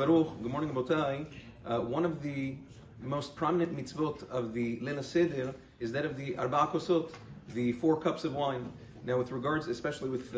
Baruch. Good morning, Rabotai. One of the most prominent mitzvot of the Leil Seder is that of the Arba'a Kosot, the 4 cups of wine. Now, with regards, especially with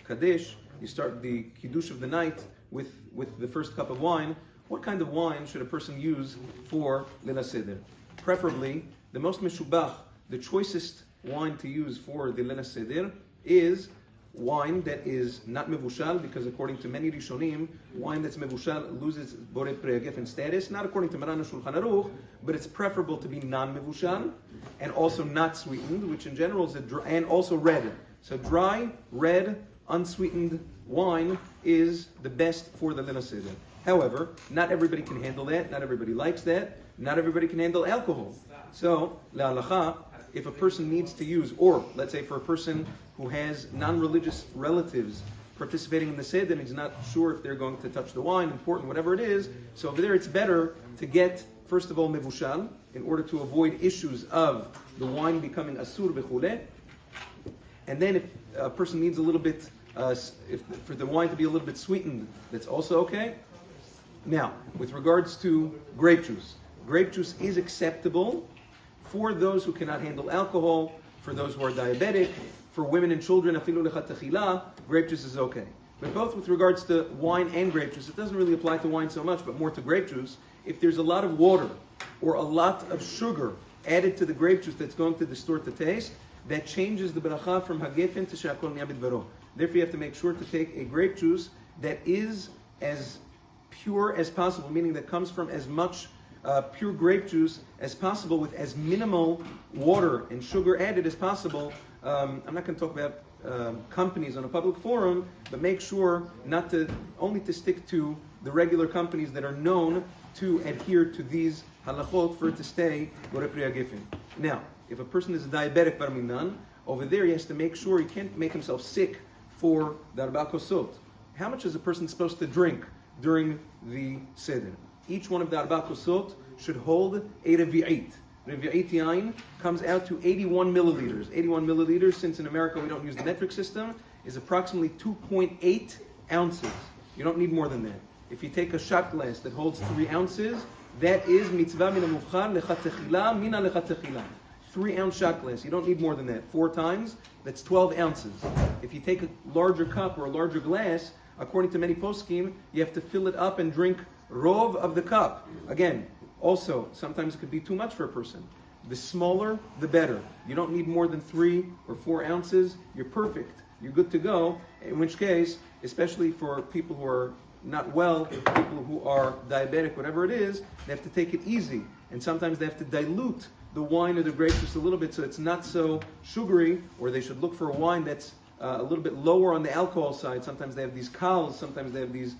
Kaddish, you start the Kiddush of the night with the first cup of wine. What kind of wine should a person use for Leil Seder? Preferably, the most meshubach, the choicest wine to use for the Leil Seder is wine that is not mevushal, because according to many Rishonim, wine that's mevushal loses borei pri hagefen status. Not according to Maran Shulchan Aruch, but it's preferable to be non-mevushal and also not sweetened, which in general is and also red. So dry, red, unsweetened wine is the best for the Leil Seder. However, not everybody can handle that. Not everybody likes that. Not everybody can handle alcohol. So, la'alacha, if a person needs to use, or let's say for a person who has non-religious relatives participating in the Seder and he's not sure if they're going to touch the wine, important, whatever it is, so over there it's better to get, first of all, mevushal, in order to avoid issues of the wine becoming asur b'chuleh. And then if a person needs a little bit, for the wine to be a little bit sweetened, that's also okay. Now, with regards to grape juice is acceptable for those who cannot handle alcohol, for those who are diabetic, for women and children, afilu lechatechila, grape juice is okay. But both with regards to wine and grape juice, it doesn't really apply to wine so much, but more to grape juice. If there's a lot of water or a lot of sugar added to the grape juice that's going to distort the taste, that changes the bracha from hagefen to she'akol niyah bidvaro. Therefore, you have to make sure to take a grape juice that is as pure as possible, meaning that comes from as much pure grape juice as possible with as minimal water and sugar added as possible. I'm not going to talk about companies on a public forum, but make sure not to only to stick to the regular companies that are known to adhere to these halachot for it to stay borei pri hagefen. Now, if a person is a diabetic bar minan, over there he has to make sure he can't make himself sick for the Arba'a Kosot. How much is a person supposed to drink during the Seder? Each one of the Arba'a Kosot should hold a revi'it. Revi'it yain comes out to 81 milliliters. 81 milliliters, since in America we don't use the metric system, is approximately 2.8 ounces. You don't need more than that. If you take a shot glass that holds 3 ounces, that is mitzvah min ha-muvchar lechatechila mina lechatechila. 3-ounce shot glass. You don't need more than that. 4 times, that's 12 ounces. If you take a larger cup or a larger glass, according to many poskim, you have to fill it up and drink rov of the cup. Again, also, sometimes it could be too much for a person. The smaller, the better. You don't need more than 3 or 4 ounces. You're perfect. You're good to go. In which case, especially for people who are not well, people who are diabetic, whatever it is, they have to take it easy. And sometimes they have to dilute the wine or the grape juice a little bit so it's not so sugary, or they should look for a wine that's a little bit lower on the alcohol side. Sometimes they have these kals, sometimes they have these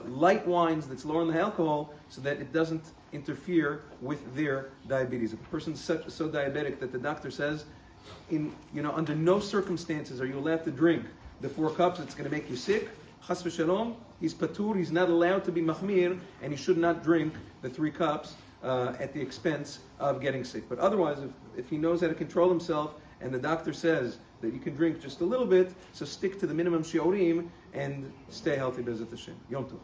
light wines that's lower on the alcohol, so that it doesn't interfere with their diabetes. If a person's so diabetic that the doctor says, under no circumstances are you allowed to drink the 4 cups, it's going to make you sick, chas v'shalom, he's patur, he's not allowed to be mahmir, and he should not drink the 3 cups at the expense of getting sick. But otherwise, if he knows how to control himself, and the doctor says that you can drink just a little bit, so stick to the minimum shiurim and stay healthy, Bezat Hashem. Yom Tov.